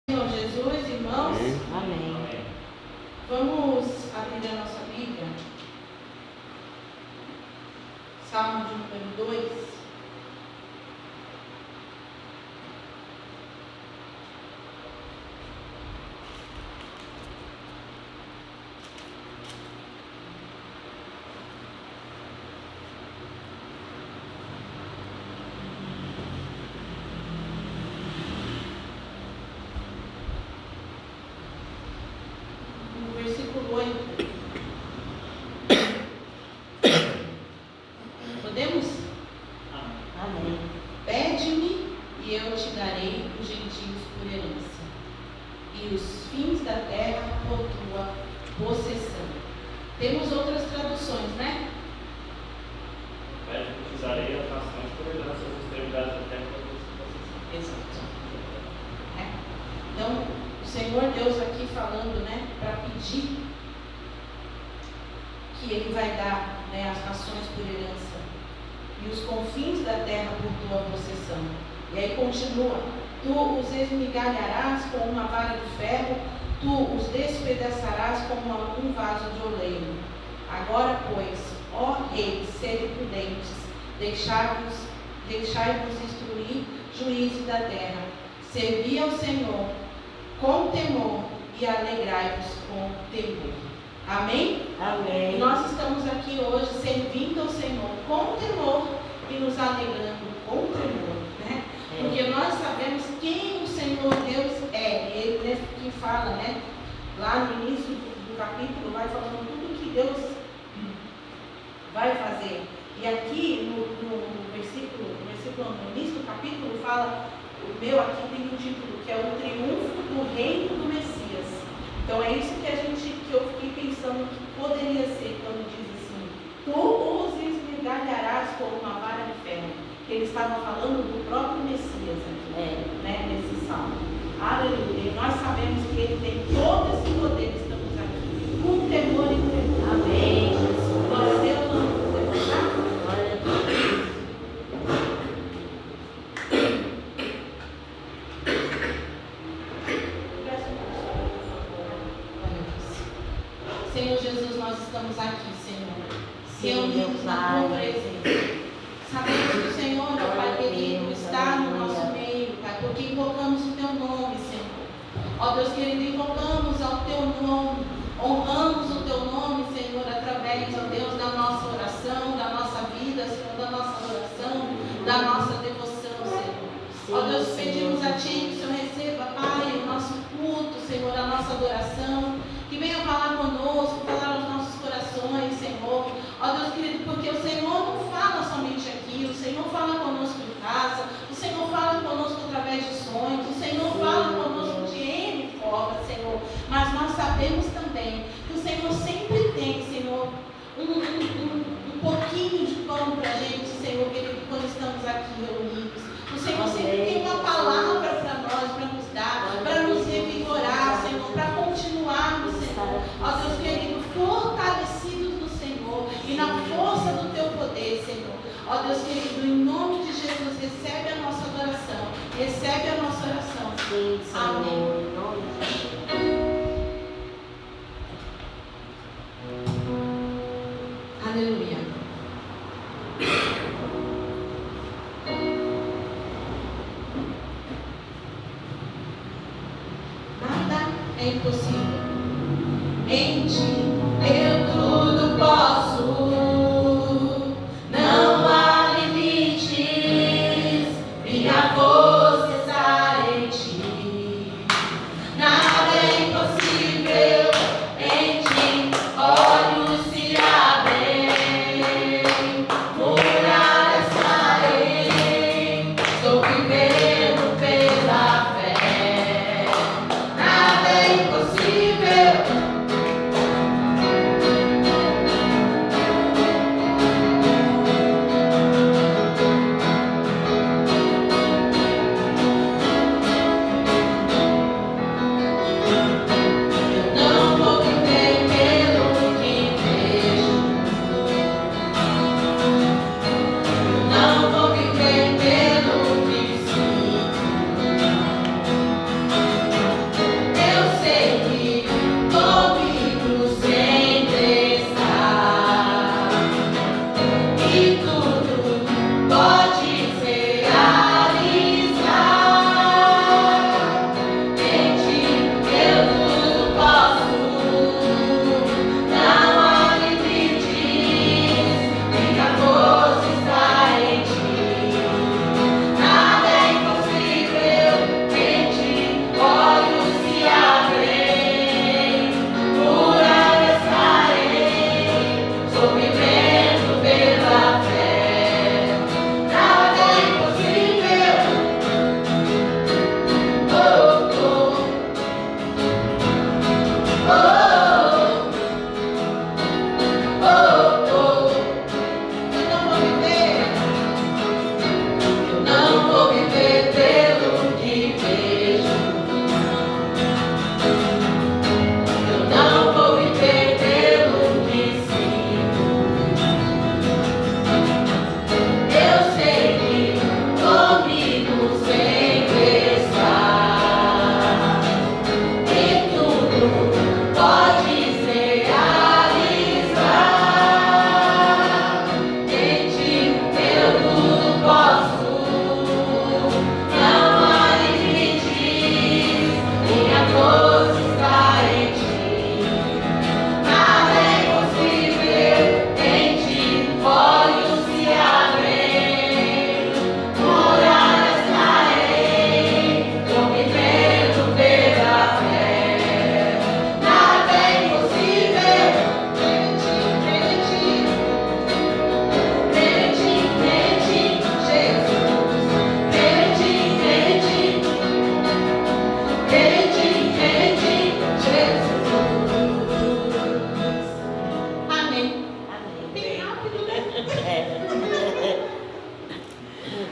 Senhor Jesus, irmãos. Amém. Vamos abrir a nossa Bíblia. Salmo de número 2. Versículo 8. Podemos? Amém. Pede-me e eu te darei os gentios por herança, e os fins da terra por tua possessão. Temos outras traduções, né? Pede que te darei as nações por herança, as extremidades da terra por tua possessão. Exato. Então, o Senhor Deus aqui falando, né, para pedir que Ele vai dar, né, as nações por herança e os confins da terra por tua possessão. E aí continua: tu os esmigalharás com uma vara de ferro, tu os despedaçarás como algum vaso de oleiro. Agora, pois, ó reis, sede prudentes, deixai-vos instruir juízes da terra. Servi ao Senhor com temor e alegrai-vos com temor. Amém? Amém. E nós estamos aqui hoje servindo ao Senhor com temor e nos alegrando com temor, né? Porque nós sabemos quem o Senhor Deus é. Ele que fala, né? Lá no início do capítulo vai falando tudo que Deus vai fazer. E aqui no início do capítulo fala, o meu aqui tem um título que é o triunfo do reino do Messias. Então é isso que eu fiquei pensando que poderia ser quando diz assim: tu os esmigalharás com uma vara de ferro. Ele estava falando do próprio Messias aqui, né, nesse salmo. Aleluia. E nós sabemos que ele tem todo esse poder. Estamos aqui com temor e tremor. Amém. Glória a Deus. Vamos levantar? Glória a Deus. Senhor Jesus, nós estamos aqui, Senhor, reunidos na tua presença. Sabemos que o Senhor, ó Pai querido, está no nosso meio, Pai, porque invocamos o teu nome, Senhor. Ó Deus querido, invocamos ao teu nome, honramos o teu nome, Senhor, através, ó Deus, da nossa oração, da nossa vida, Senhor, da nossa adoração, da nossa devoção, Senhor. Ó Deus, pedimos a Ti que o Senhor receba, Pai, o nosso culto, Senhor, a nossa adoração, que venha falar conosco, falar aos nossos corações, Senhor. Ó Deus querido, porque o Senhor não fala somente aqui, o Senhor fala conosco em casa, o Senhor fala conosco através de sonhos, o Senhor fala conosco de N formas, Senhor. Mas nós sabemos também que o Senhor sempre tem, Senhor, um pouquinho de pão para a gente, Senhor querido, quando estamos aqui reunidos. O Senhor sempre tem uma palavra para nós, para nos dar, para nos revigorar, Senhor, para continuarmos, Senhor. Ó Deus querido, fortalecidos no Senhor e na força do teu poder, Senhor. Ó Deus querido, em nome de Jesus, recebe a nossa adoração, recebe a nossa oração. Sim, Senhor. Amém. Em nome de Jesus. Aleluia. Nada é impossível. Em Ti eu tudo posso. Não há limites. Minha força está em Ti. Nada é impossível. Em Ti olhos se abrem, muralhas caem. Estou vivendo pela fé. Nada é impossível.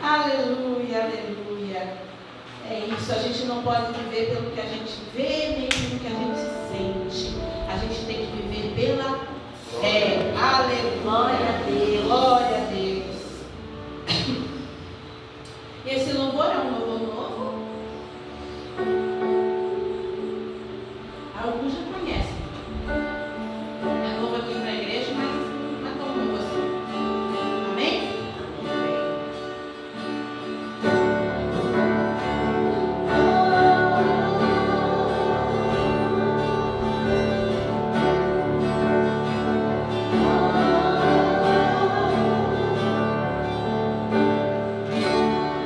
Aleluia, aleluia. É isso, a gente não pode viver pelo que a gente vê, nem pelo que a gente sente. A gente tem que viver pela fé. Aleluia. Glória a Deus. Glória a Deus. E esse louvor é um louvor novo? Alguns já conhecem. É novo aqui para a igreja, mas não é tão novo assim. Amém?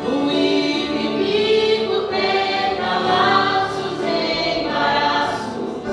O inimigo tenta laços embaraços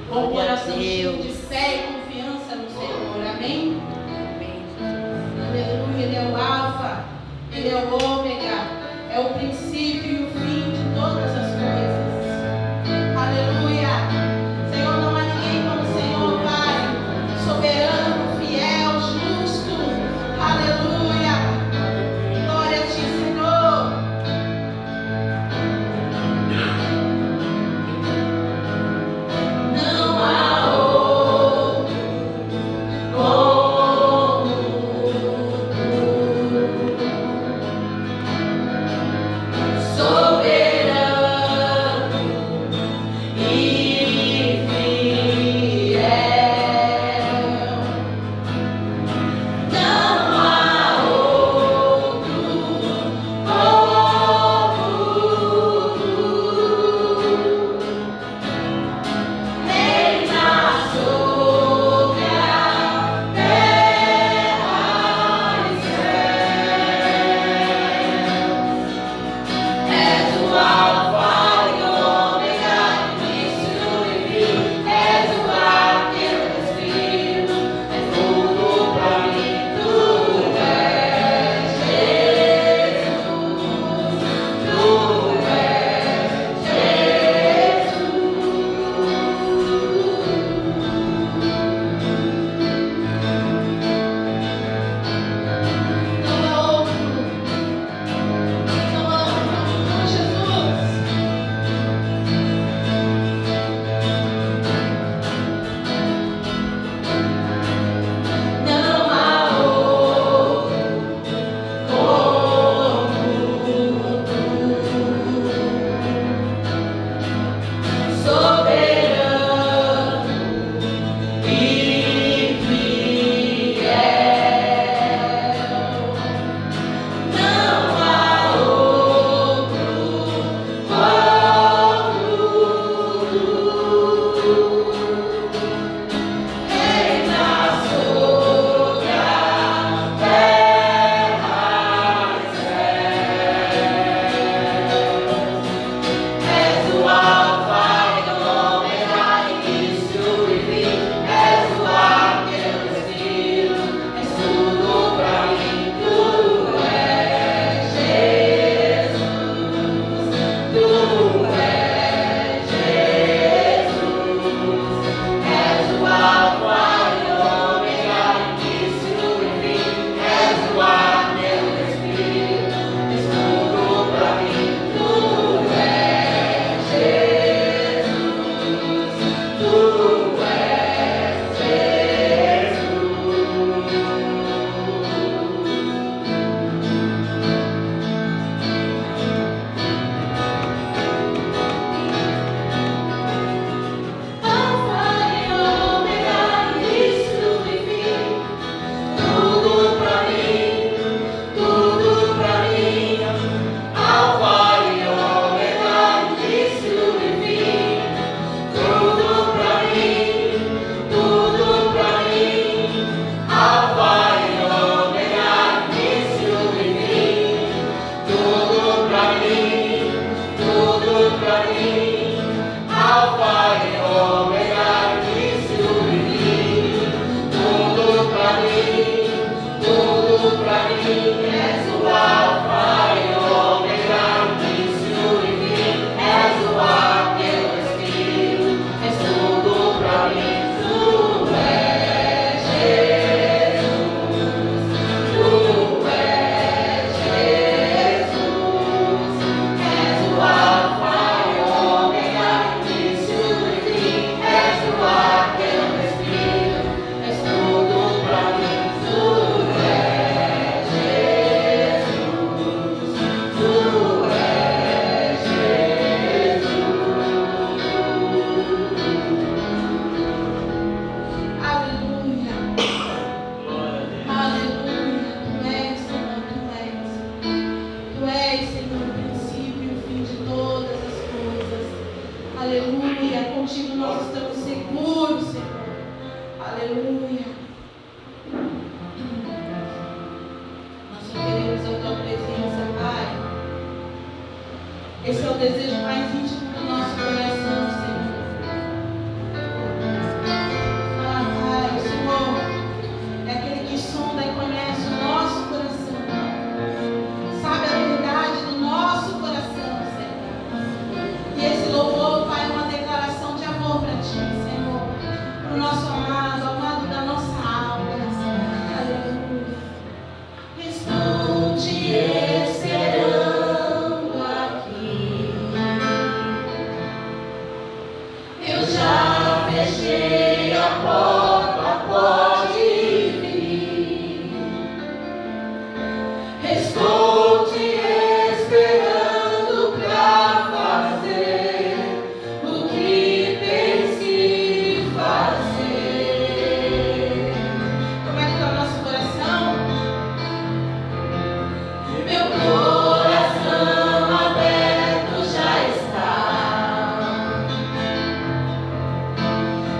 Com o coração cheio de fé e confiança no Senhor. Amém? Aleluia. Ele é o Alfa, Ele é o Ômega, é o princípio e o fim de todas as coisas. Aleluia. Senhor, não há ninguém como o Senhor, Pai. Soberano, fiel, justo. Aleluia. Glória a Ti, Senhor. Não há outro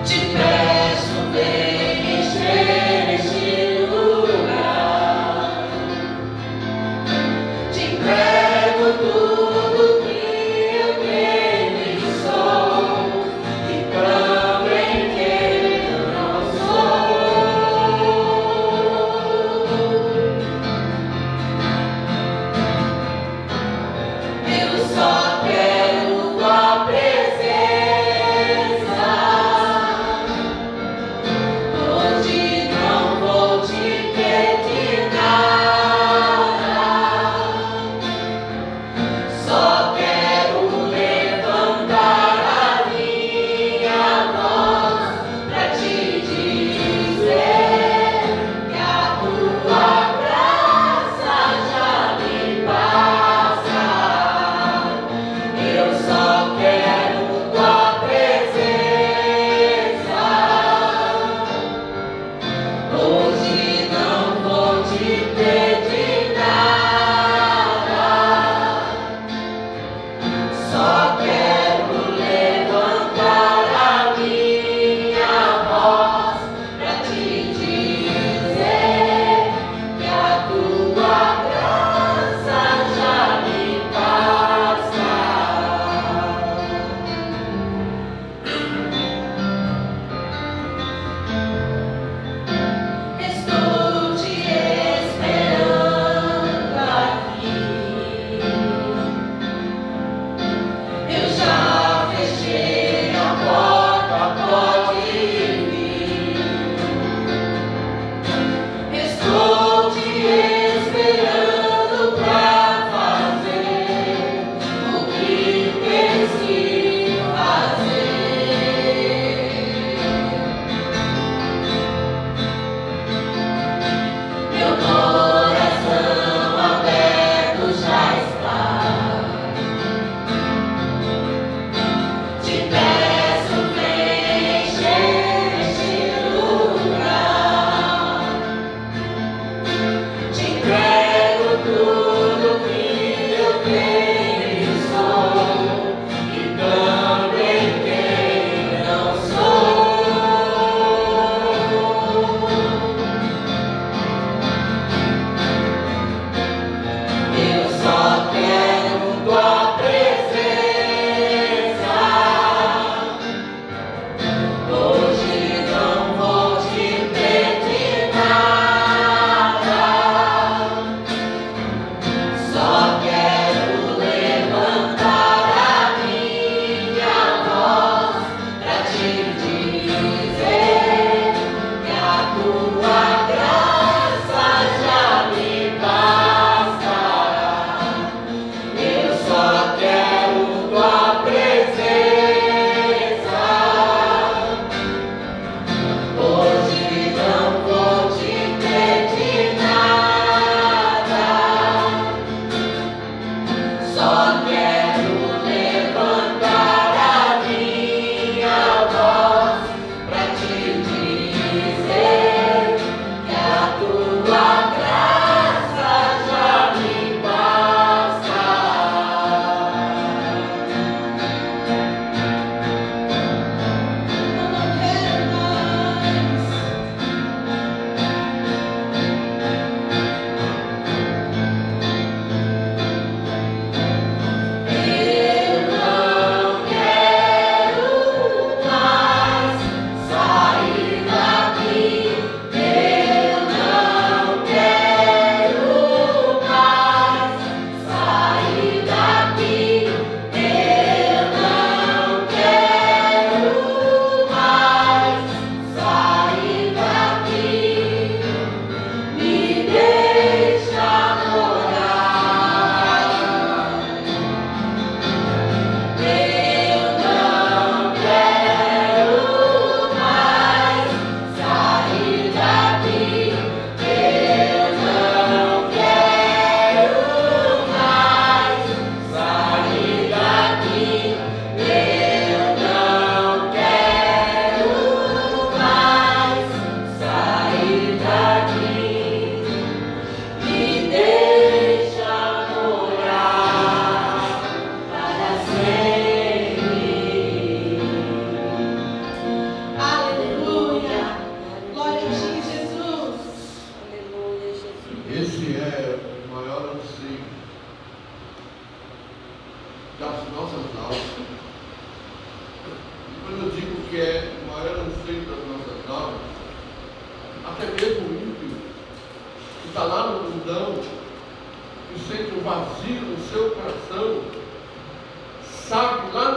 Te peço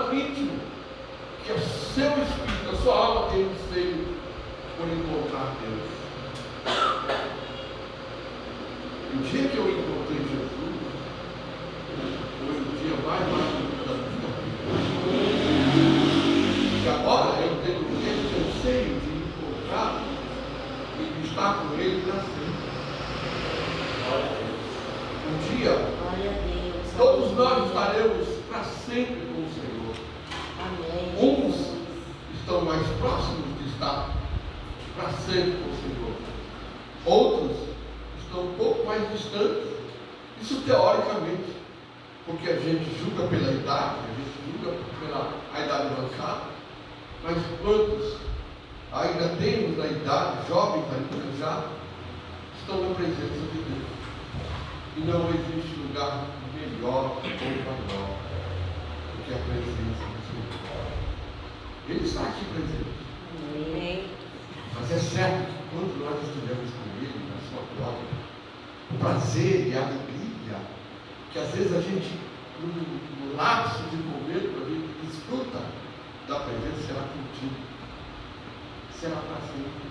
estado íntimo, que o seu espírito, a sua alma tem um anseio por encontrar Deus. O dia que eu encontrei Jesus foi o dia mais maravilhoso da minha vida. E agora eu tenho esse anseio de encontrar e de estar com Ele para sempre. Um dia, Glória a Deus. todos nós estaremos para sempre com o Senhor. Amém. Uns estão mais próximos de estar para sempre com o Senhor. Outros estão um pouco mais distantes. Isso teoricamente, porque a gente julga pela idade, a gente julga pela idade avançada. Mas quantos ainda temos na idade, jovens ainda já, estão na presença de Deus? E não existe lugar melhor ou maior do que a presença do Senhor. Ele está aqui presente. Amém. Mas é certo que quando nós estivemos com Ele, na sua glória, o prazer e a alegria, que às vezes a gente, no lapso de momento, a gente desfruta da presença, será contigo. Será para sempre.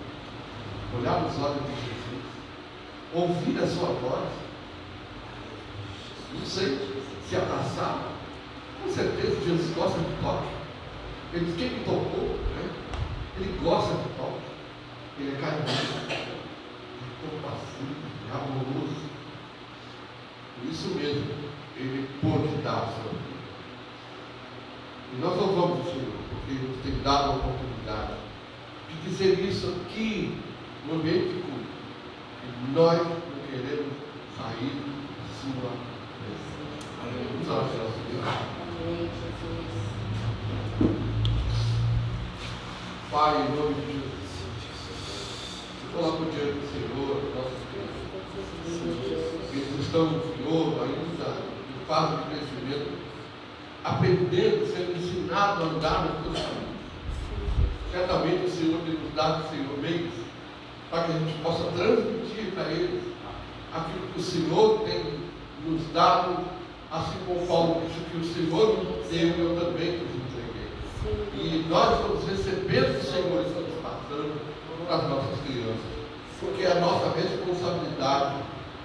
Olhar nos olhos de Jesus, ouvir a sua voz, não sei, se abraçar. Com certeza Jesus gosta de toque. Ele diz: quem me tocou, né? Ele gosta de toque. Ele é carinhoso, ele é compassivo, é amoroso. Por isso mesmo, ele pôde dar a sua vida. E nós louvamos o Senhor, porque Ele nos tem dado a oportunidade de dizer isso aqui no ambiente de culto. E nós não queremos sair da sua presença. Amém. Vamos orar, Senhor. Amém, Jesus. Pai, em nome de Jesus, eu coloco diante do Senhor nossos filhos. Eles estão, Senhor, ainda em fase de crescimento, aprendendo, sendo ensinados a andar nos teus caminhos. Certamente o Senhor tem nos dado, Senhor, meios para que a gente possa transmitir para eles aquilo que o Senhor tem nos dado, assim como Paulo disse que o Senhor nos deu, eu também nos entreguei. E nós estamos recebendo do Senhor e estamos passando para as nossas crianças, porque é a nossa responsabilidade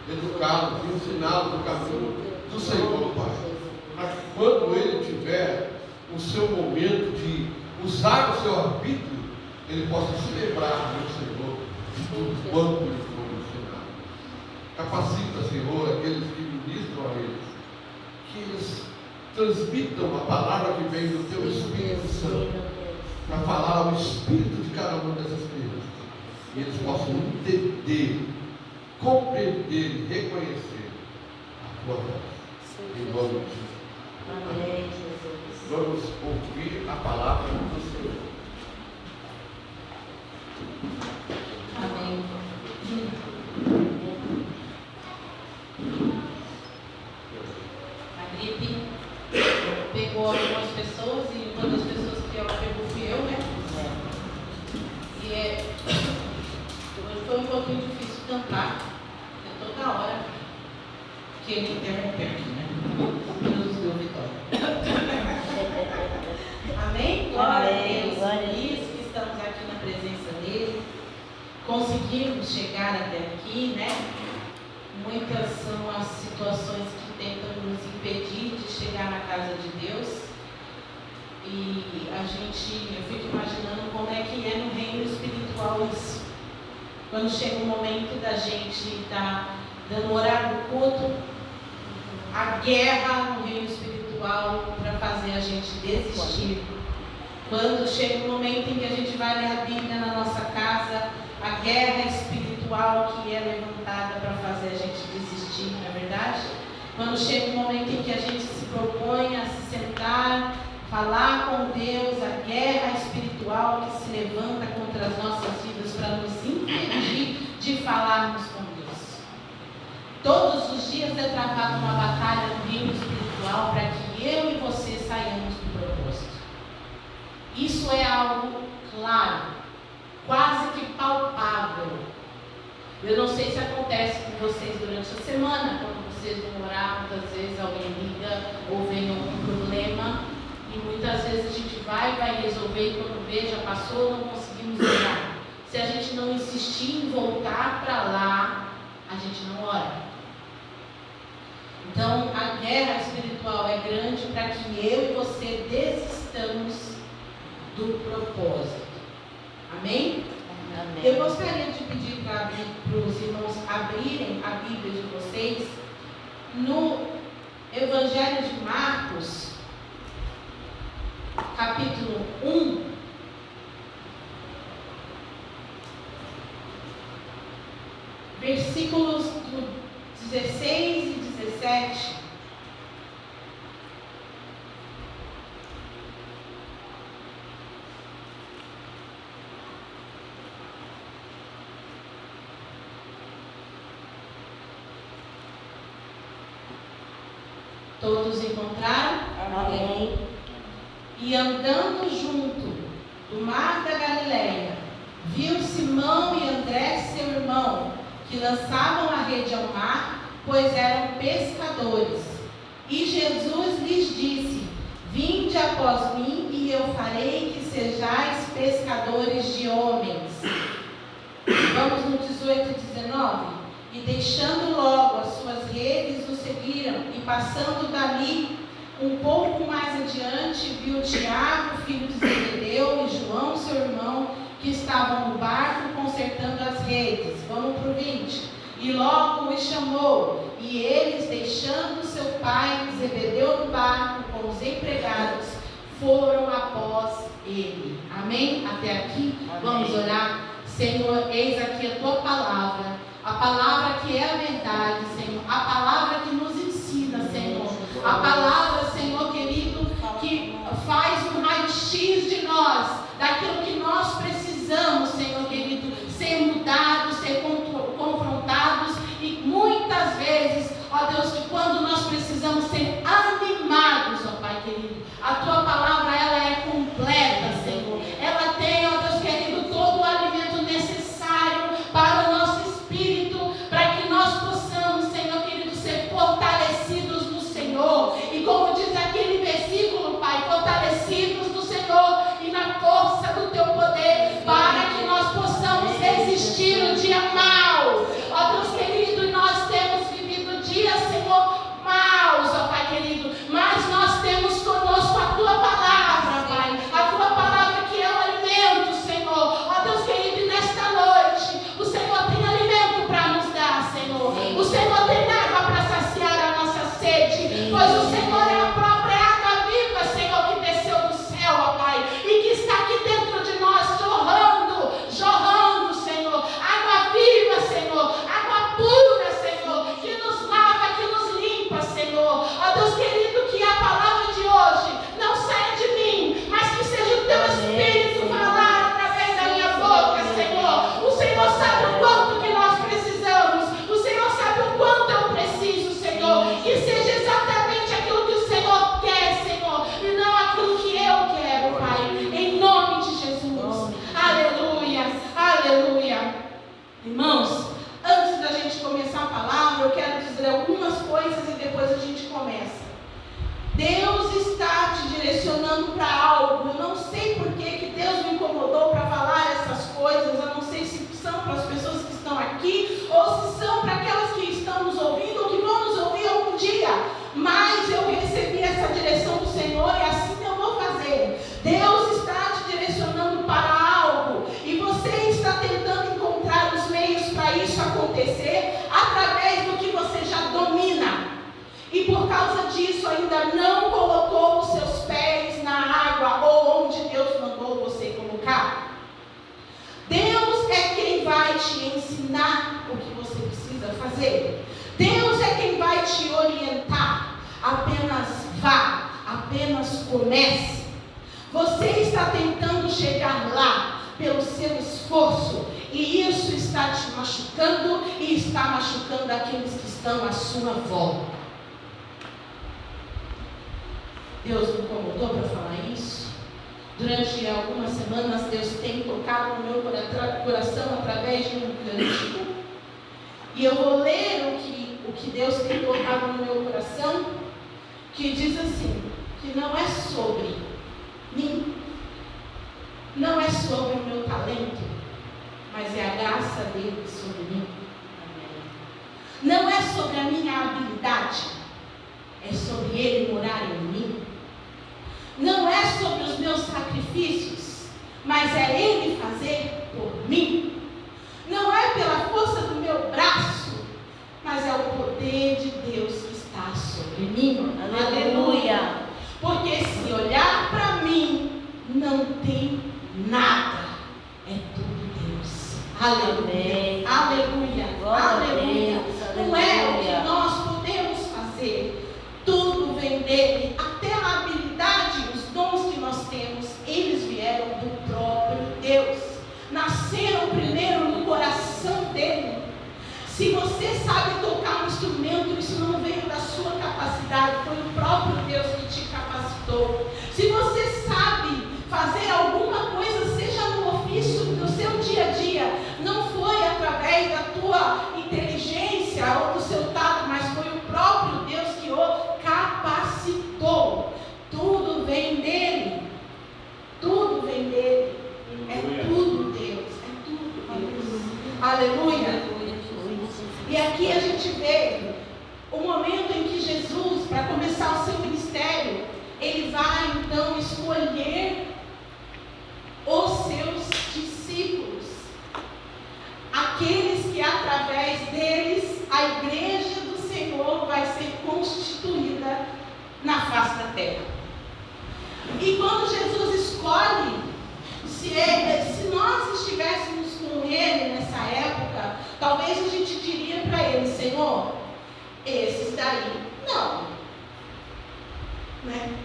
educá-los, ensiná-los no caminho do Senhor, Pai, para que quando ele tiver o seu momento de usar o seu arbítrio, ele possa se lembrar do Senhor de tudo quanto ele foi ensinado. Capacita, Senhor, aqueles que ministram a eles, que eles transmitam a palavra que vem do teu Espírito Santo, para falar ao espírito de cada uma dessas crianças, e eles possam entender, compreender e reconhecer a tua voz. Em nome de Jesus. Amém, Jesus. Vamos ouvir a palavra do Senhor. Amém. A gripe pegou algumas pessoas e uma das pessoas que ela pegou fui eu, né? E hoje foi um pouquinho difícil cantar, toda hora que ele interrompeu aqui, né? Deus deu vitória. Amém? Glória a Deus. Glória a Deus. Isso que estamos aqui na presença dele. Conseguimos chegar até aqui, né? Muitas são as situações que tentam nos impedir de chegar na casa de Deus. E eu fico imaginando como é que é no reino espiritual isso. Quando chega o momento da gente estar dando horário do culto, a guerra no reino espiritual para fazer a gente desistir. Quando chega o momento em que a gente vai ler a Bíblia na nossa casa, a guerra espiritual que é levantada para fazer a gente desistir, não é verdade? Quando chega o momento em que a gente se propõe a se sentar, falar com Deus, a guerra espiritual que se levanta contra as nossas vidas para nos impedir de falarmos com Deus. Todos os dias é travada uma batalha no reino espiritual para que eu e você saiamos do propósito. Isso é algo claro, quase que palpável. Eu não sei se acontece com vocês durante a semana, quando vocês vão orar, muitas vezes alguém liga ou vem algum problema, E muitas vezes a gente vai resolver e quando vê, já passou, não conseguimos orar. Se a gente não insistir em voltar para lá, a gente não ora. Então, a guerra espiritual é grande para que eu e você desistamos do propósito. Amém? Amém. Eu gostaria de pedir para os irmãos abrirem a Bíblia de vocês no Evangelho de Marcos, capítulo 1. Versículos do 16 e 17. Todos encontraram? Amém. E andando junto do mar da Galileia, viu Simão e André, seu irmão, que lançavam a rede ao mar, pois eram pescadores. E Jesus lhes disse: Vinde após mim, e eu farei que sejais pescadores de homens. Vamos no 18 e 19. E deixando logo as suas redes, o seguiram, e passando dali, um pouco mais adiante, viu Tiago, filho de Zebedeu, e João, seu irmão, que estavam no barco consertando as redes. Vamos para o 20. E logo os chamou, e eles, deixando seu pai Zebedeu no barco com os empregados, foram após ele. Amém? Até aqui? Amém. Vamos orar. Senhor, eis aqui a tua palavra, a palavra que é a verdade, Senhor, a palavra que nos ensina, Senhor, a palavra, Senhor querido, que faz um raio-x de nós, daquilo que nós precisamos, Senhor querido, ser mudados, ser confrontados, e muitas vezes, ó Deus, que quando nós precisamos ser animados, ó Pai querido, a tua palavra, ela é completa, Senhor, ela tem, ó Deus querido, todo o alimento necessário para o nosso espírito, para que nós possamos, Senhor querido, ser fortalecidos no Senhor, e como diz aquele versículo, Pai, fortalecidos no Senhor e na força do teu poder, para que nós possamos resistir o dia mau. Ó Deus querido, nós temos vivido dias, Senhor, maus, ó Pai querido, mas nós temos conosco a tua palavra, Pai, a tua palavra que é o alimento, Senhor. Ó Deus querido, e nesta noite, o Senhor tem alimento para nos dar, Senhor. O Senhor tem água para saciar a nossa sede, pois o Senhor é a própria água viva, Senhor, que desceu do céu, ó Pai, e que está aqui dentro de nós, jorrando, jorrando, Senhor, água viva, Senhor, água pura, Senhor, que nos lava, que nos limpa, Senhor. Ó Deus querido, que a palavra de hoje não saia de mim, mas que seja o teu Espírito falar através da minha boca, Senhor. O Senhor sabe o quanto que nós precisamos, o Senhor sabe o quanto eu preciso, Senhor, que seja exatamente aquilo que o Senhor quer, Senhor, e não aquilo que eu quero, Pai, em nome de Jesus. Aleluia, aleluia. Irmãos, antes da gente começar a palavra, eu quero dizer algumas coisas e depois a gente começa. Deus está te direcionando para algo. Eu não sei por que Deus me incomodou para falar essas coisas. Eu não sei se são para as pessoas que estão aqui ou se são para aquelas que estão nos ouvindo ou que vão nos ouvir algum dia. Mas eu recebi essa direção do Senhor e assim eu vou fazer. Deus está te direcionando para algo e você está tentando encontrar os meios para isso acontecer através do que você já domina. E por causa disso ainda não colocou os seus pés na água ou onde Deus mandou você colocar. Deus é quem vai te ensinar o que você precisa fazer. Deus é quem vai te orientar. Apenas vá, apenas comece. Você está tentando chegar lá pelo seu esforço e isso está te machucando e está machucando aqueles que estão à sua volta. Deus me incomodou para falar isso. Durante algumas semanas, Deus tem tocado no meu coração através de um cântico. E eu vou ler o que Deus tem tocado no meu coração, que diz assim, que não é sobre sobre o meu talento, mas é a graça dele sobre mim. Não é sobre a minha habilidade, é sobre ele morar em mim. Não é sobre os meus sacrifícios, mas é ele fazer por mim. Não é pela força do meu braço, mas é o poder de Deus que está sobre mim. Aleluia. Porque se olhar para mim, não tem nada. É tudo Deus. Aleluia. Amém. Aleluia. Glória a Aleluia. Deus. Não é o Aleluia. que nós podemos fazer. Tudo vem dele. Até a habilidade, os dons que nós temos, eles vieram do próprio Deus. Nasceram primeiro no coração dele. Se você sabe tocar um instrumento, isso não veio da sua capacidade, foi o próprio Deus que te capacitou. Se você sabe fazer alguma coisa, seja no ofício do seu dia a dia, não foi através da tua inteligência ou do seu tato, mas foi o próprio Deus que o capacitou. Tudo vem dele. Tudo vem dele. É tudo Deus. É tudo Deus. Aleluia. E aqui a gente vê o momento em que Jesus, para começar o seu ministério, ele vai então escolher os seus discípulos, aqueles que através deles a igreja do Senhor vai ser constituída na face da terra. E quando Jesus escolhe, se nós estivéssemos com ele nessa época, talvez a gente diria para ele: Senhor, esses daí não, né?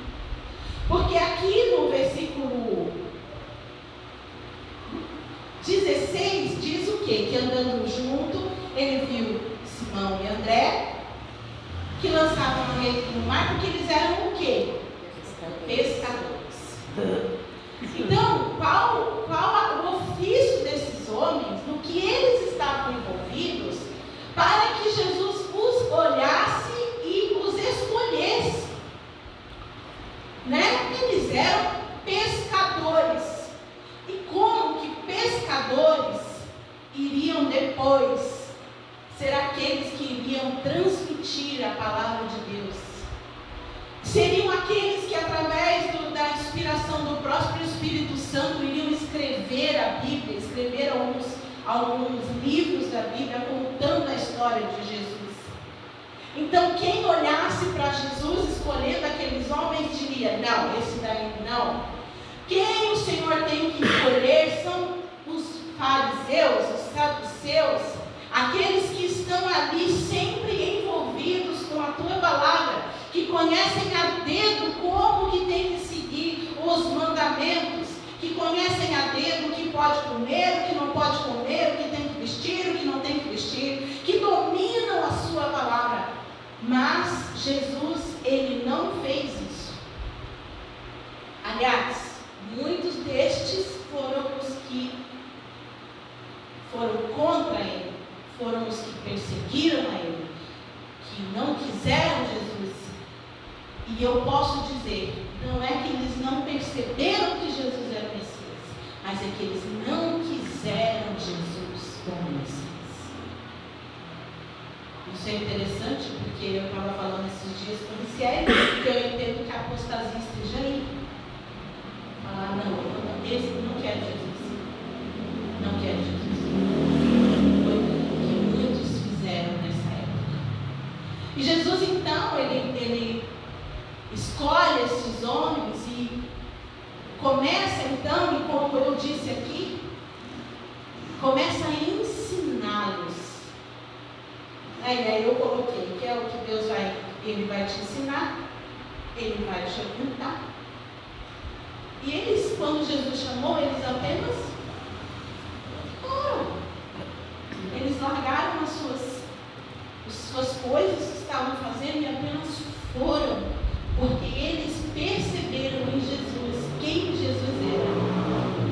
Porque aqui no versículo 16 diz o quê? Que andando junto, ele viu Simão e André, que lançavam a rede no mar, porque eles eram o quê? Pescadores. Então, qual o ofício desses homens, no que eles estavam envolvidos, para que Jesus os olhasse e os escolhesse? Né? Eles eram pescadores. E como que pescadores iriam depois ser aqueles que iriam transmitir a palavra de Deus? Seriam aqueles que, através da inspiração do próprio Espírito Santo, iriam escrever a Bíblia, escrever alguns livros da Bíblia contando a história de Jesus. Então, quem olhasse para Jesus escolhendo aqueles homens diria: não, esse daí não. Quem o Senhor tem que escolher são os fariseus, os saduceus, aqueles que estão ali sempre envolvidos com a tua palavra, que conhecem a dedo como que tem que seguir os mandamentos, que conhecem a dedo o que pode comer, o que não pode comer, o que tem que vestir, o que não tem que vestir, que dominam a sua palavra. Mas Jesus, ele não fez isso. Aliás, muitos destes foram os que foram contra ele, foram os que perseguiram a ele, que não quiseram Jesus. E eu posso dizer, não é que eles não perceberam que Jesus era o Messias, mas é que eles não quiseram Jesus como Messias. Isso é interessante, porque eu estava falando esses dias com o Cielo, que eu entendo que a apostasia esteja aí. Falar: não, esse não quer Jesus. Não quer Jesus. Foi o que muitos fizeram nessa época. E Jesus, então, ele escolhe esses homens e começa, então, e como eu disse aqui, começa a ensiná-los. E aí eu coloquei que é o que Deus ele vai te ensinar, ele vai te orientar. E eles, quando Jesus chamou, eles apenas foram. Eles largaram as suas coisas que estavam fazendo e apenas foram, porque eles perceberam em Jesus quem Jesus era.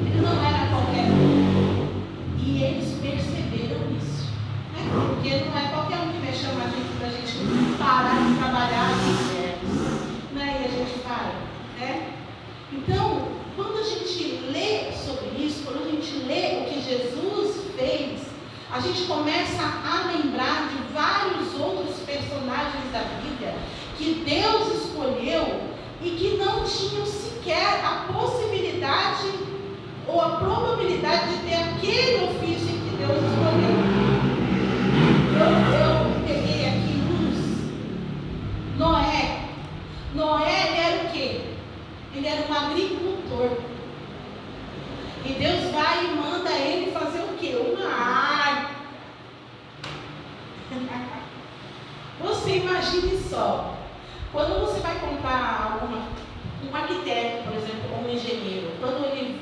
Ele não era qualquer um. E eles perceberam isso. Porque não é qualquer um que vai chamar a gente para a gente parar de trabalhar, né? E a gente para. Né? Então, quando a gente lê sobre isso, quando a gente lê o que Jesus fez, a gente começa a lembrar de vários outros personagens da Bíblia que Deus escolheu e que não tinham sequer a possibilidade ou a probabilidade de ter aquele ofício que Deus escolheu. Eu peguei aqui uns. Noé. Noé, ele era o quê? Ele era um agricultor. E Deus vai e manda ele fazer o quê? Uma arca. Você imagine só. Quando você vai comprar um arquiteto, por exemplo, ou um engenheiro, quando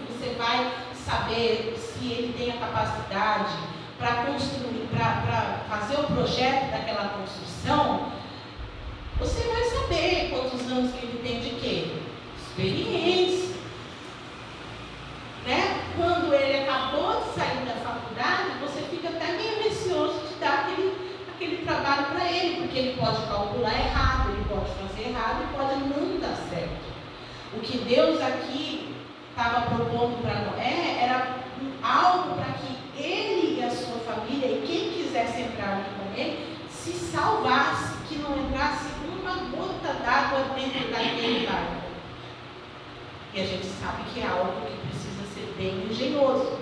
você vai saber se ele tem a capacidade para construir, para fazer o projeto daquela construção, você vai saber quantos anos que ele tem de quê? Experiência. Né? Quando ele acabou de sair da faculdade, você fica até meio receoso de dar aquele trabalho para ele, porque ele pode calcular errado, ele pode fazer errado e pode não dar certo. O que Deus aqui estava propondo para Noé era algo para que ele e a sua família e quem quisesse entrar ali com ele se salvasse, que não entrasse uma gota d'água dentro daquele barco. E a gente sabe que é algo que precisa ser bem engenhoso.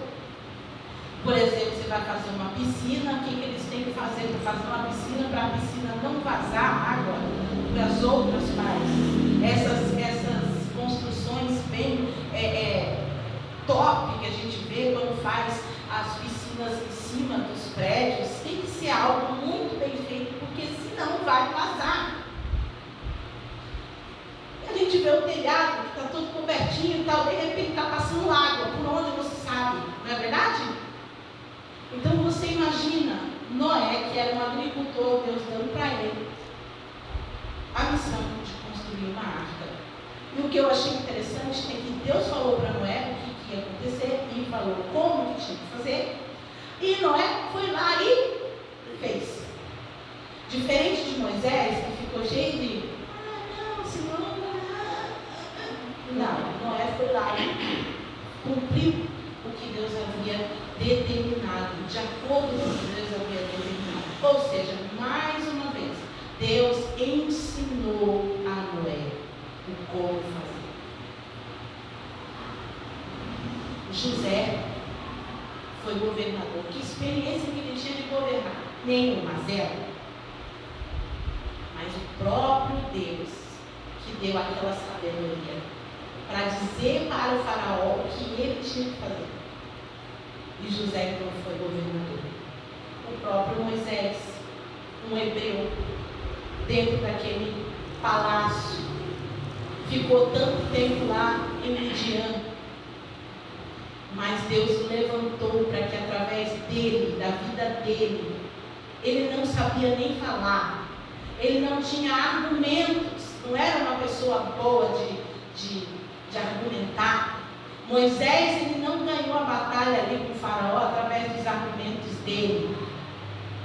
Por exemplo, você vai fazer uma piscina, o que eles têm que fazer para fazer uma piscina, para a piscina não vazar água para as outras partes? Essas construções bem top que a gente vê quando faz as piscinas em cima dos prédios, tem que ser algo muito bem feito, porque senão vai vazar. A gente vê o telhado que está todo cobertinho e tal, de repente está passando água, por onde você sabe, não é verdade? Então você imagina Noé, que era um agricultor, Deus dando para ele a missão de construir uma arca. E o que eu achei interessante é que Deus falou para Noé o que ia acontecer e falou como que tinha que fazer. E Noé foi lá e fez. Diferente de Moisés, que ficou cheio de não, Noé foi lá e cumpriu o que Deus havia determinado, de acordo com o que Deus havia determinado. Ou seja, mais uma vez, Deus ensinou a Noé o como fazer. José foi governador. Que experiência que ele tinha de governar? Nenhuma, zero. Mas o próprio Deus que deu aquela sabedoria para dizer para o faraó o que ele tinha que fazer. E José então foi governador. O próprio Moisés, um hebreu, dentro daquele palácio, ficou tanto tempo lá em Midian, mas Deus levantou para que através dele, da vida dele, ele não sabia nem falar, ele não tinha argumentos, não era uma pessoa boa de argumentar. Moisés, ele não ganhou a batalha ali com o faraó através dos argumentos dele.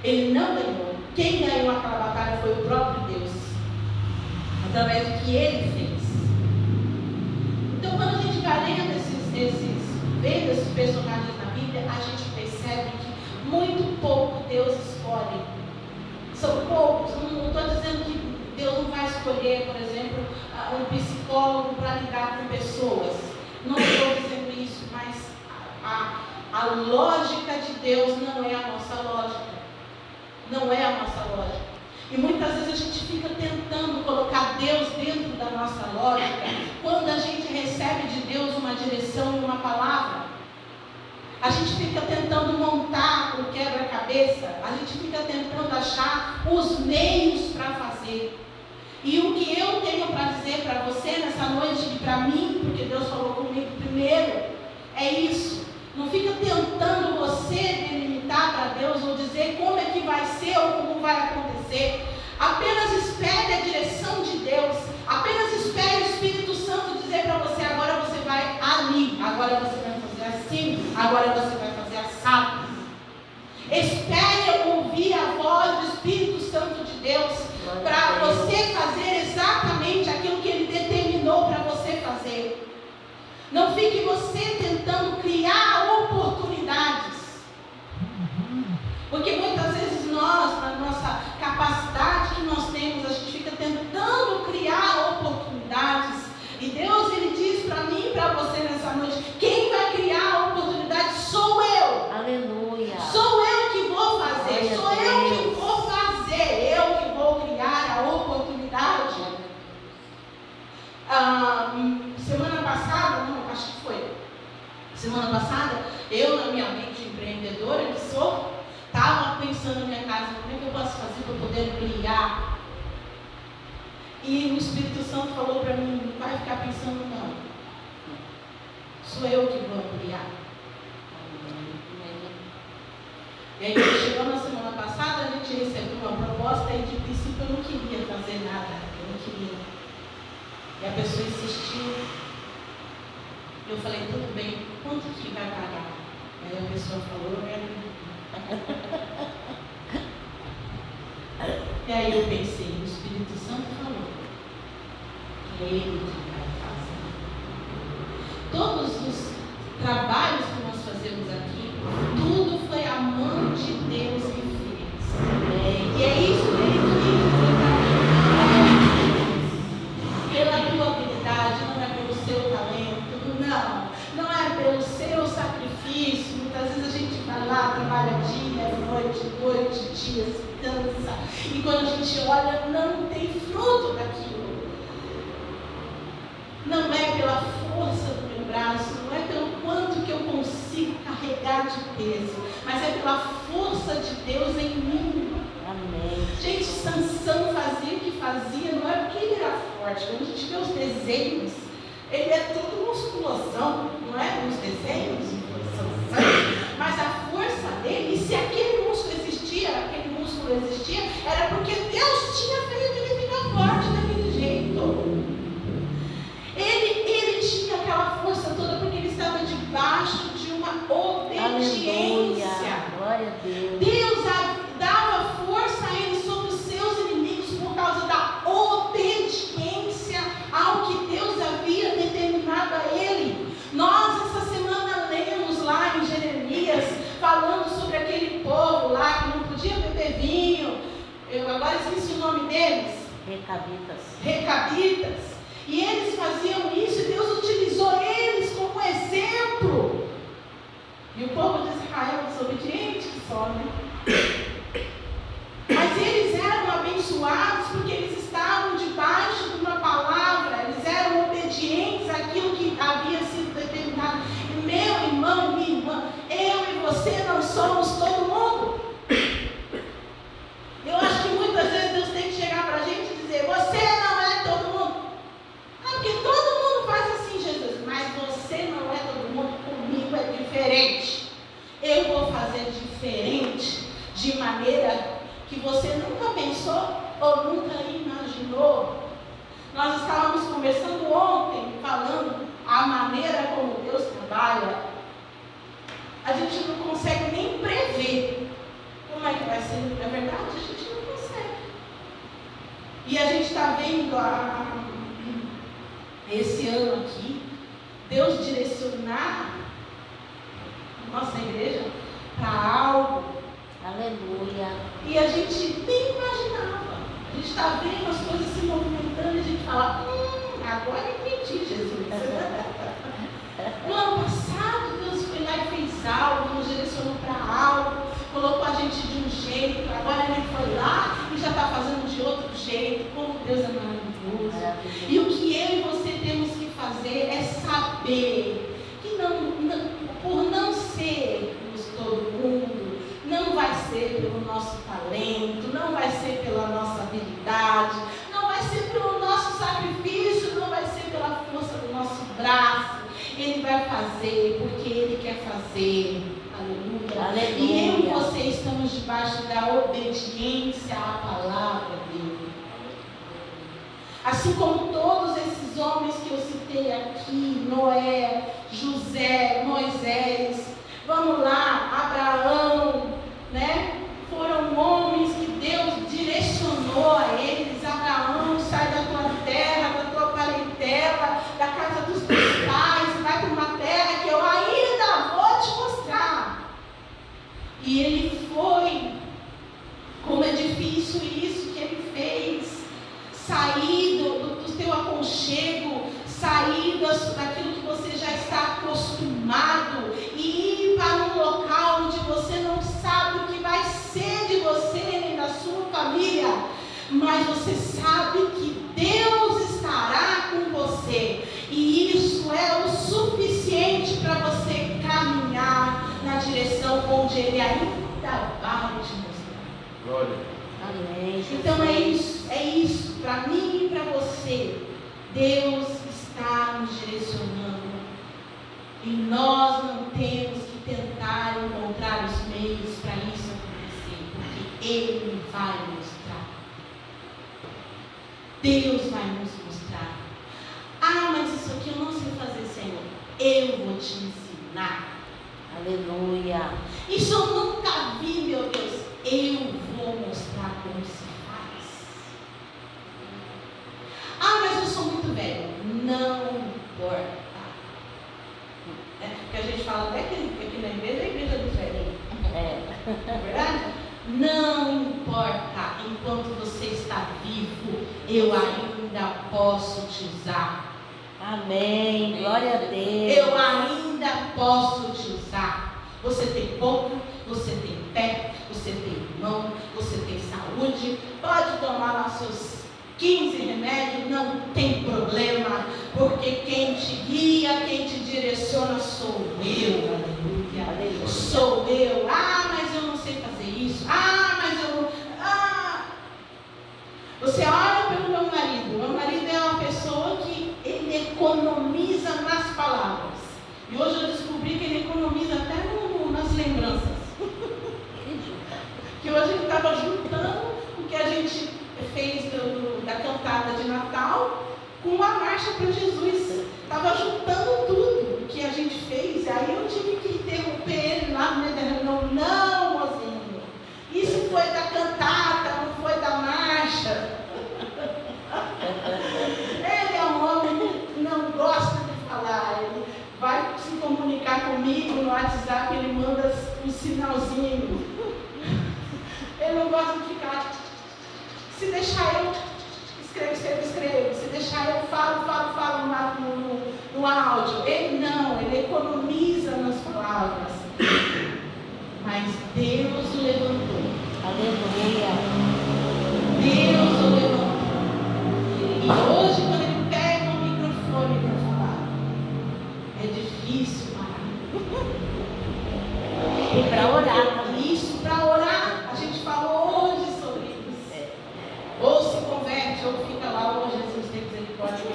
Ele não ganhou. Quem ganhou aquela batalha foi o próprio Deus, através do que ele fez. Então, quando a gente vai lendo vendo esses personagens na Bíblia, a gente percebe que muito pouco Deus escolhe. São poucos. Não estou dizendo que Deus não vai escolher, por exemplo, um psicólogo para lidar com pessoas. Não estou dizendo isso, mas a lógica de Deus não é a nossa lógica. Não é a nossa lógica. E muitas vezes a gente fica tentando colocar Deus dentro da nossa lógica, quando a gente recebe de Deus uma direção e uma palavra. A gente fica tentando montar o quebra-cabeça, a gente fica tentando achar os meios para fazer. E o que eu tenho para dizer para você nessa noite, e para mim, porque Deus falou comigo primeiro, é isso. Não fica tentando você delimitar para Deus ou dizer como é que vai ser ou como vai acontecer. Apenas espere a direção de Deus. Apenas espere o Espírito Santo dizer para você: agora você vai ali, agora você vai fazer assim, agora você vai fazer assado. Espere ouvir a voz do Espírito Santo de Deus para você fazer exatamente aquilo que Ele determinou para você fazer. Não fique você tentando tentando criar oportunidades. Porque muitas vezes nós, na nossa capacidade que nós temos, a gente fica tentando criar oportunidades. E Deus, Ele diz para mim e para você nessa noite: quem vai criar a oportunidade sou eu. Aleluia. Sou eu que vou fazer. Glória a Sou eu Deus. que vou fazer. Eu que vou criar a oportunidade. Semana passada, não, acho que foi. Semana passada, eu, na minha mente empreendedora que sou, estava pensando na minha casa: como é que eu posso fazer para poder ampliar? E o Espírito Santo falou para mim: não vai ficar pensando, não. Sou eu que vou ampliar. E aí, quando chegou na semana passada, a gente recebeu uma proposta e de princípio eu não queria fazer nada. Eu não queria. E a pessoa insistiu. Eu falei: tudo bem, quanto que vai pagar? Aí a pessoa falou: eu quero. E aí eu pensei, o Espírito Santo falou que é Ele que vai fazer. Todos os trabalhos que nós fazemos aqui, tudo foi a mão de Deus que fez. E é isso que Ele diz: pela tua habilidade, não é pelo seu talento, não é pelo seu sacrifício. Muitas vezes a gente vai lá, trabalha dia, noite, dia, se cansa, e quando a gente olha, não tem fruto daquilo. Não é pela força do meu braço, não é pelo quanto que eu consigo carregar de peso, mas é pela força de Deus em mim. Amém. Gente, Sansão fazia o que fazia, não é porque ele era forte. Quando a gente vê os desenhos, ele é todo musculosão, não é? Nos desenhos, Sansão. Mas a força dele, e se aquele músculo existia, era porque Deus tinha feito ele ficar forte daquele jeito. Ele tinha aquela força toda porque ele estava debaixo de uma obediência. Aleluia. Glória a Deus. Deus dava força a ele sobre os seus inimigos por causa da obediência ao que Deus havia determinado a ele. Nós essa semana lemos lá em Jeremias, falando sobre aquele povo lá que não podia beber vinho. Eu agora esqueci o nome deles. Recabitas. E eles faziam isso e Deus utilizou eles como exemplo. E o povo de Israel desobediente que só, né? Mas eles eram abençoados porque eles estavam debaixo de uma palavra, eles eram obedientes àquilo que havia sido determinado. E meu irmão, minha irmã, eu e você não somos todo mundo. Eu acho que muitas vezes Deus tem que chegar para a gente e dizer: você não é todo mundo. Ah, porque todo mundo faz assim, Jesus, mas você não é todo mundo, comigo é diferente. Eu vou fazer diferente, de maneira que você nunca pensou ou nunca imaginou. Nós estávamos conversando ontem, falando a maneira como Deus trabalha. A gente não consegue nem prever como é que vai ser. Na verdade, a gente não consegue. E a gente está vendo esse ano aqui, Deus direcionar a nossa igreja para algo. Aleluia. E a gente nem imaginava. A gente está vendo as coisas se movimentando e a gente fala: agora entendi, Jesus. No ano passado, Deus foi lá e fez algo, nos direcionou para algo, colocou a gente de um jeito, agora Ele foi lá e já está fazendo de outro jeito. Como Deus é maravilhoso. E o que eu e você temos que fazer é saber que por não sermos todo mundo, não vai ser pelo nosso talento, não vai ser pela nossa habilidade, não vai ser pelo nosso sacrifício, não vai ser pela força do nosso braço. Ele vai fazer porque Ele quer fazer. Aleluia. Aleluia. E eu e você estamos debaixo da obediência à palavra dele. Assim como todos esses homens que eu citei aqui, Noé, José, Moisés, vamos lá, Abraão, né? Foram homens que Deus direcionou a eles. Abraão, sai da tua terra, da tua parentela, da casa dos teus pais, vai para uma terra que eu ainda aleluia. Mas você sabe que Deus estará com você. E isso é o suficiente para você caminhar na direção onde Ele ainda vai te mostrar. Glória. Amém. Então é isso, para mim e para você. Deus está nos direcionando. E nós não temos que tentar encontrar os meios para isso acontecer, porque Ele vai mostrar. Deus vai nos mostrar. Ah, mas isso aqui eu não sei fazer, Senhor. Eu vou te ensinar. Aleluia. Isso eu nunca vi, meu Deus. Eu vou mostrar como se faz. Ah, mas eu sou muito velho. Não importa. Porque a gente fala até que aqui na igreja é a igreja dos velhinhos. Não é verdade? Não importa. Enquanto você está vivo, eu ainda posso te usar. Amém. Glória a Deus. Eu ainda posso te usar. Você tem boca, você tem pé, você tem mão, você tem saúde. Pode tomar lá seus 15 remédios, não tem problema. Porque quem te guia, quem te direciona sou eu. Aleluia. Aleluia. Sou eu. Ah, mas eu não sei fazer isso. Ah, mas eu não. Ah. Você olha pelo meu marido. Meu marido é uma pessoa que ele economiza nas palavras. E hoje eu descobri que ele economiza até nas lembranças. Que hoje ele estava juntando o que a gente fez da cantada de Natal com a marcha para Jesus. Estava juntando tudo que a gente fez. Aí eu tive que interromper ele lá no meio da reunião. Não, mozinho. Isso foi da cantata, não foi da marcha. Ele é um homem que não gosta de falar. Ele vai se comunicar comigo no WhatsApp, ele manda um sinalzinho. Ele não gosta de ficar. Se deixar eu escrevo. Se deixar eu falo no áudio. Ele não, ele economiza nas palavras. Mas Deus o levantou. Aleluia. Deus o levantou. E hoje, quando ele pega o microfone para falar, é difícil parar. E para orar também. Isso, para orar. A gente falou hoje sobre isso. Ou se converte, ou fica lá, ou Jesus tem misericórdia.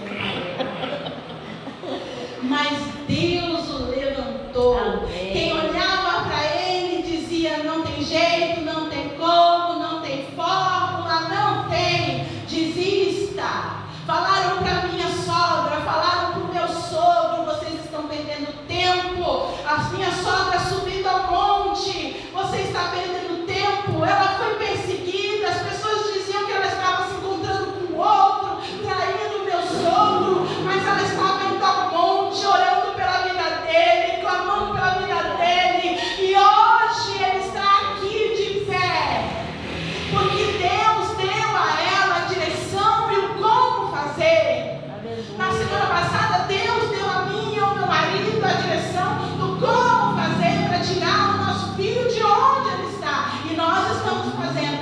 Mas Deus o levantou. Amém. Quem olhava para ele dizia: não tem jeito, não tem como, não tem fórmula, não tem. Desista. Falaram para minha sogra, falaram para o meu sogro: vocês estão perdendo tempo. A minha sogra subindo ao monte, você está perdendo tempo. Ela foi perseguida, as pessoas diziam que ela estava se encontrando com outro, traindo o meu sogro, mas ela estava indo ao monte, orando pela vida dele, clamando pela vida dele, e hoje ele está aqui de pé, porque Deus deu a ela a direção e o como fazer. Na semana passada, Deus deu a mim e ao meu marido a direção do como fazer para tirar o nosso filho de onde ele está. E nós estamos fazendo.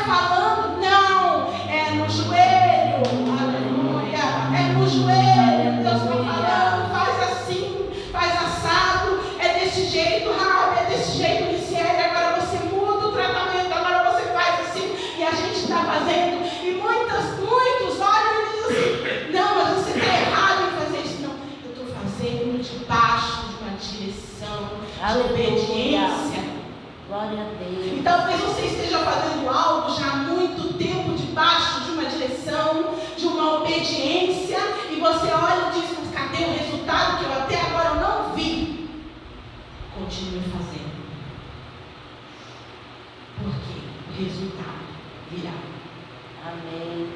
Falando, não, é no joelho. Aleluia. É no joelho. Deus está falando, faz assim, faz assado. É desse jeito, Raul, é desse jeito, Michele. Agora você muda o tratamento, agora você faz assim. E a gente está fazendo. E muitos olham e dizem assim: não, mas você está errado em fazer isso. Não, eu estou fazendo debaixo de uma direção de obediência. Glória a Deus. E talvez você esteja fazendo algo já há muito tempo debaixo de uma direção, de uma obediência, e você olha e diz: mas cadê o resultado que eu até agora não vi? Continue fazendo. Porque o resultado virá. Amém.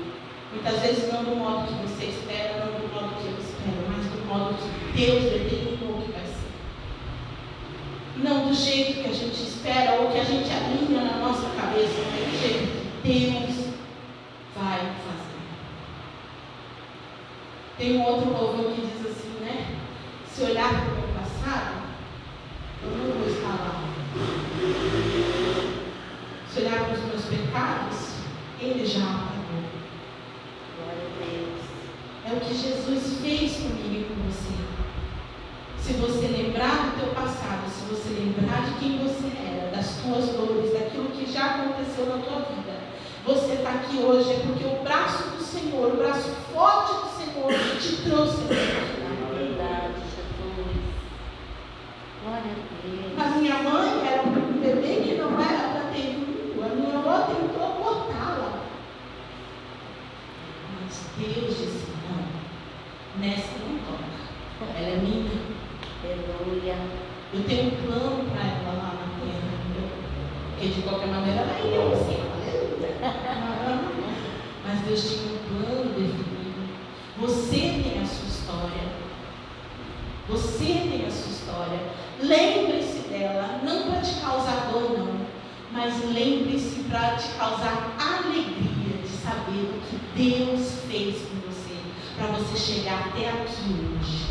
Muitas vezes não do modo que você espera, não do modo que eu espero, mas do modo que Deus determinou que vai ser. Não do jeito que a gente espera ou que a gente alinha na nossa cabeça, mas do jeito que Deus vai fazer. Tem um outro povo que diz assim, né? Se olhar para o meu passado, eu não vou estar lá. Se olhar para os meus pecados, Ele já apagou. Glória a Deus. É o que Jesus fez comigo e com você. Se você lembrar do teu passado, se você lembrar de quem você era, das tuas dores, daquilo que já aconteceu na tua vida, você está aqui hoje é porque o braço do Senhor, o braço forte do Senhor te trouxe até aqui. Verdade, Jesus. Glória a Deus. A minha mãe era um bebê que não era para ter vindo. A minha avó tentou abortá-la. Mas Deus disse, não, nessa não toca. Ela é minha. Aleluia. Eu tenho um plano para ela lá na terra. Entendeu? Porque de qualquer maneira ela ia assim. Aleluia. Mas Deus tinha um plano definido. Você tem a sua história. Você tem a sua história. Lembre-se dela, não para te causar dor, não, mas lembre-se para te causar alegria de saber o que Deus fez com você, para você chegar até aqui hoje.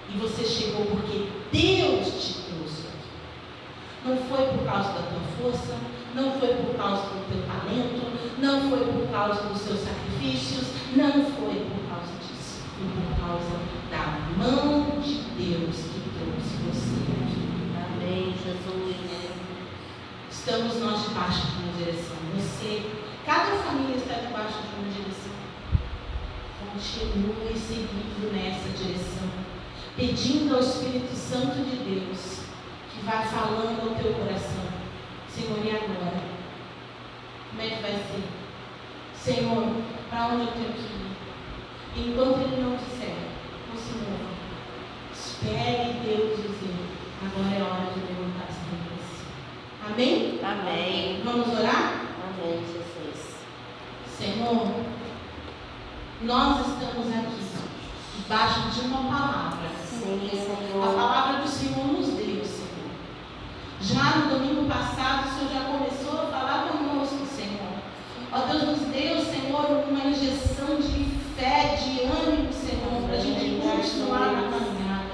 E você chegou porque Deus te trouxe aqui. Não foi por causa da tua força, não foi por causa do teu talento, não foi por causa dos seus sacrifícios, não foi por causa disso. Foi por causa da mão de Deus que trouxe você aqui. Amém, Jesus. Estamos nós debaixo de uma direção. Você, cada família está debaixo de uma direção. Continue seguindo nessa direção, pedindo ao Espírito Santo de Deus que vá falando ao teu coração. Senhor, e agora? Como é que vai ser? Senhor, para onde eu tenho que ir? Enquanto Ele não disser, não se mova. Espere Deus dizer, agora é hora de levantar as mãos. Amém? Amém. Vamos orar? Amém, Jesus. Senhor, nós estamos aqui, debaixo de uma palavra. Sim, A Senhor. palavra do Senhor nos deu, Senhor. Já no domingo passado, o Senhor já começou a falar conosco, Senhor. Ó Deus, nos deu, Senhor, uma injeção de fé, de ânimo, Senhor, para a gente continuar na caminhada.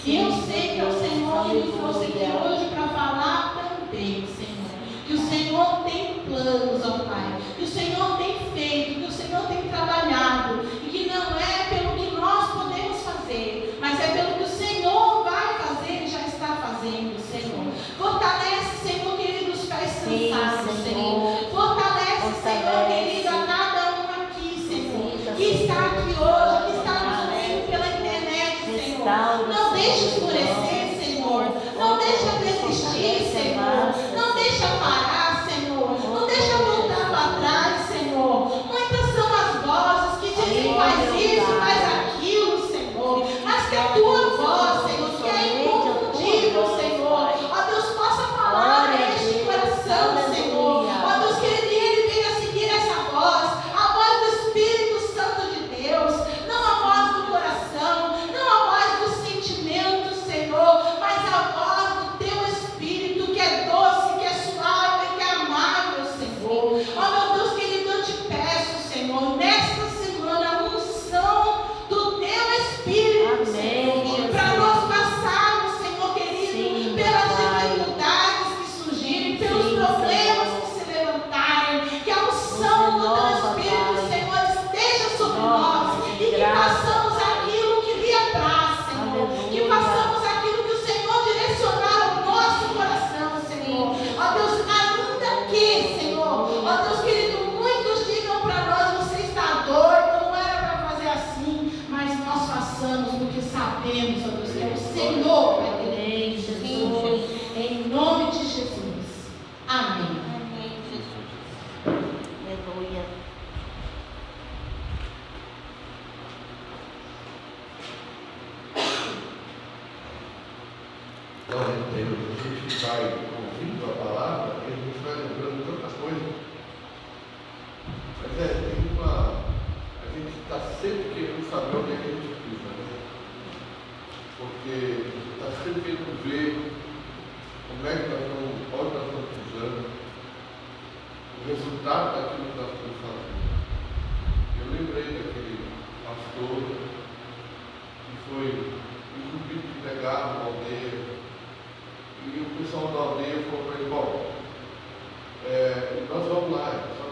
E eu sei que é o Senhor que me trouxe aqui hoje para falar também, Senhor. Que o Senhor tem planos, ó Pai. Que o Senhor tem feito, que o Senhor tem trabalhado. E que não é pelo que nós podemos fazer, mas é pelo que o Senhor vai fazer e já está fazendo, Senhor. Fortalece, Senhor querido, os pés cansados, Senhor. Fortalece, Senhor querido, a cada um aqui, Senhor, que está aqui hoje, que está nos vendo pela internet, Senhor. Não deixe escurecer, Senhor. Não deixa desistir, Senhor. Não deixa parar, Senhor. Não deixa voltar para trás, Senhor. Muitas são as vozes que dizem faz isso, faz aquilo, Senhor. Mas que a tua voz, Senhor, que é inconfundível, Senhor, ó Deus, possa falar neste coração, Senhor. Ó Deus, que ele venha seguir essa voz, a voz do Espírito Santo de Deus, não a voz do coração, não a voz do sentimento, Senhor, mas a voz do teu Espírito, que é doce, que é suave, que é amável, Senhor. Ó meu Deus querido, eu te peço, Senhor, nesta semana, a unção do teu Espírito, Amém, Senhor, Jesus. para nós passarmos, Senhor querido, Sim, pelas Pai. dificuldades que surgirem, pelos Sim, problemas Senhor. que se levantarem, que a unção do Nos teu renova, Espírito, Pai. Senhor, esteja sobre Nova, nós e que graça. façamos aquilo que lhe apraz, Senhor. Aleluia. Que façamos aquilo que o Senhor direcionar ao nosso coração, Senhor. Ó Deus, ainda que, Senhor, ó Deus querido, muitos digam para nós, você está doido, não era para fazer assim, mas nós façamos porque sabemos, ó Deus, que é o Senhor que vai ter. Amém, Jesus. Em nome de Jesus. Amém. Amém, Jesus. Aleluia. Glória a Deus. A gente vai ouvindo a palavra e a gente vai lembrando tanta coisa. Mas a gente está sempre querendo saber onde é que a gente pisa, né? Porque a gente está sempre querendo ver como é que nós estamos, onde nós estamos pisando, o resultado daquilo que nós estamos fazendo. Eu lembrei daquele pastor que foi incumbido de pegar uma aldeia. E o pessoal da aldeia falou para ele, bom, nós vamos lá, só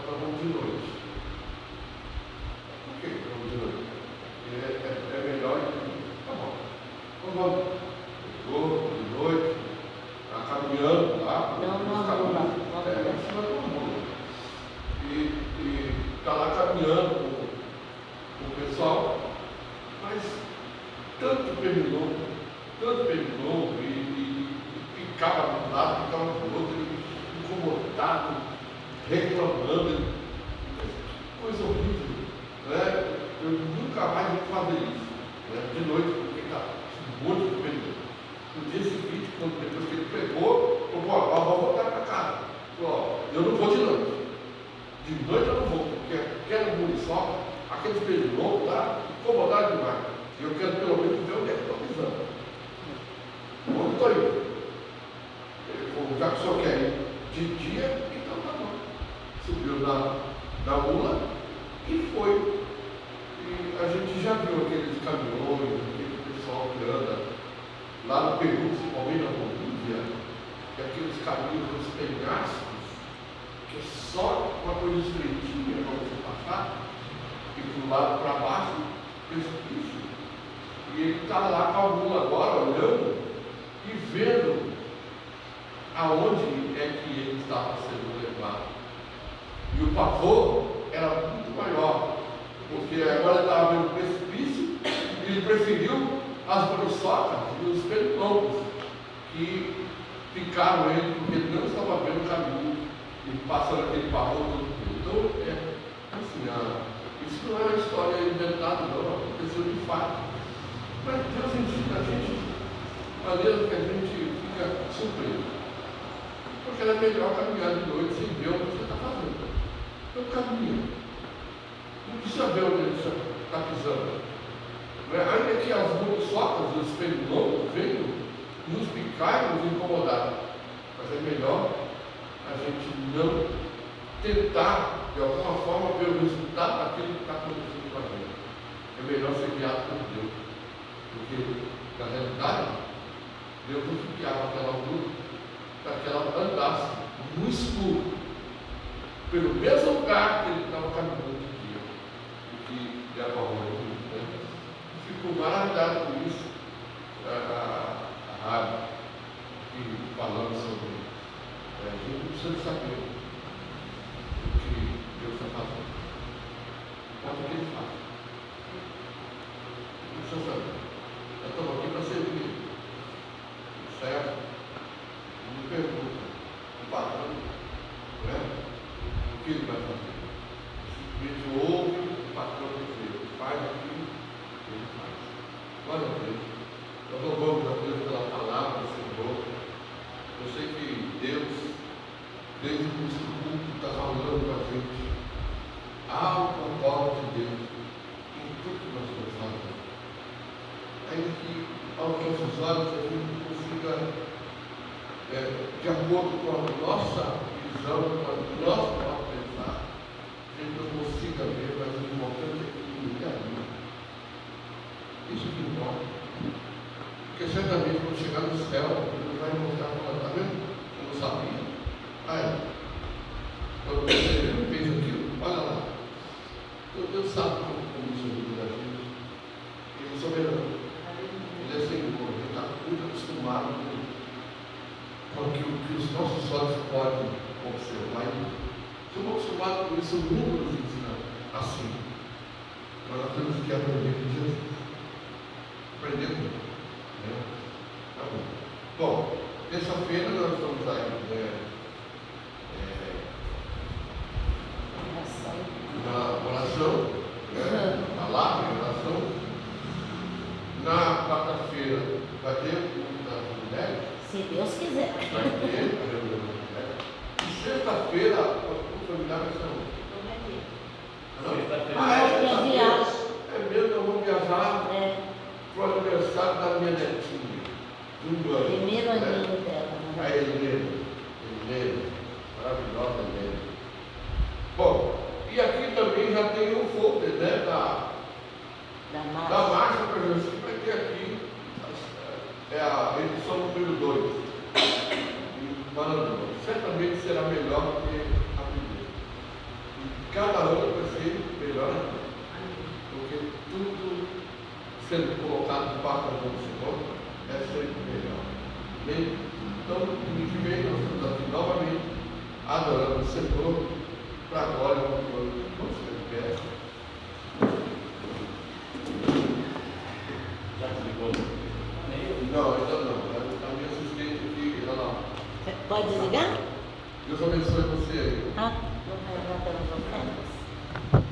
pessoal chegou de noite, está caminhando lá. Não, não nos arruma, caminhos. não É, arruma. isso não é comum. E está lá caminhando com o pessoal, mas tanto terminou, e ficava de um lado, ficava do outro, e incomodado, reclamando, coisa horrível, né? Eu nunca mais vou fazer isso, né? De noite, porque está um monte de perdão. No dia seguinte, depois que ele pregou, falou, ó, vou voltar para casa. Falou, ó, eu não vou de noite. De noite eu não vou, porque quero munição, aqueles peixes loucos lá, incomodaram demais. E eu quero pelo menos ver onde é que estou pisando. Onde estou indo? Ele falou, já que o senhor quer ir de dia, então tá bom. Subiu na mula e foi. E a gente já viu aqueles caminhões, aquele pessoal que anda lá no Peru, principalmente na Bolívia, e aqueles caminhos dos penhascos, que é só uma coisa estreitinha para você passar, e do lado para baixo, precipício. E ele está lá com a mula agora, olhando e vendo aonde é que ele estava sendo levado. E o pavor era muito maior, porque agora ele estava vendo o precipício e ele preferiu as broçocas e os pernilongos que picaram ele, porque ele não estava vendo o caminho e passando aquele pavor todo. Então, assim, isso não é uma história inventada, não, aconteceu de fato. Mas Deus ensina a gente de maneira que a gente fica surpreso. Porque era melhor caminhar de noite sem ver o que você está fazendo. Então caminha. Não precisa ver onde você está pisando. Ainda que as muriçocas e os pernilongos venham nos picar e nos incomodar. Mas é melhor a gente não tentar, de alguma forma, ver o resultado daquilo que está acontecendo com a gente. É melhor ser guiado por Deus. Porque, na realidade, Deus nos guiava aquela luz para que ela andasse no escuro, pelo mesmo lugar que ele estava caminhando de dia, o que leva ao mundo. Fico maravilhado com isso. A rádio, falando sobre. A gente precisa saber o que Deus está fazendo. Pode o que ele faz. Não precisa saber. Nós estamos aqui para servir. Certo? Não me pergunta. O patrão, né? O que ele vai fazer? Simplesmente ouve o patrão dizer, faz aquilo que ele faz. Glória a Deus. Nós louvamos a Deus pela palavra do Senhor. Eu sei que Deus, desde o início do culto, está falando com a gente. Há o propósito de Deus em tudo que nós estamos fazendo. Ainda que aos nossos olhos a gente não consiga, de acordo com a nossa visão, com o nosso modo de pensar, a gente não consiga ver, mas o importante é que ele caminha. Isso que importa. Porque certamente quando chegar no céu, ele vai mostrar para nós, está vendo? Eu não sabia. Quando você fez aquilo, olha lá. Deus sabe como isso ajuda a gente. Ele é soberano. Ele é Senhor. Ele está muito acostumado com aquilo que os nossos olhos podem observar. Estamos acostumados com isso, o mundo nos ensina assim. Mas nós temos que aprender com Jesus. Aprender com Deus. Tá bom. Bom, terça-feira nós estamos aí na oração, na live, oração. Na quarta-feira vai ter o culto das mulheres. Se Deus quiser. Vai ter a reunião das mulheres. E sexta-feira o culto familiar vai ser onde? Minha viagem. É mesmo, eu vou viajar para o aniversário da minha netinha. De 1 ano. Primeiro aninho dela. A Helena, maravilhosa Helena. Bom, e aqui também já tem um folder, né, da marcha para a gente vai ter aqui, é a edição número 2. Maravilhoso. Certamente será melhor do que a primeira. E cada ano vai ser melhor ainda. Porque tudo sendo colocado debaixo da mão do Senhor, adorando o Senhor, para a glória do Senhor. Vamos ficar de pé. Já desligou? Não, ainda não. A minha assistente aqui, ela não. Pode desligar? Deus abençoe você aí. Ah, não vai dar pelas ofertas?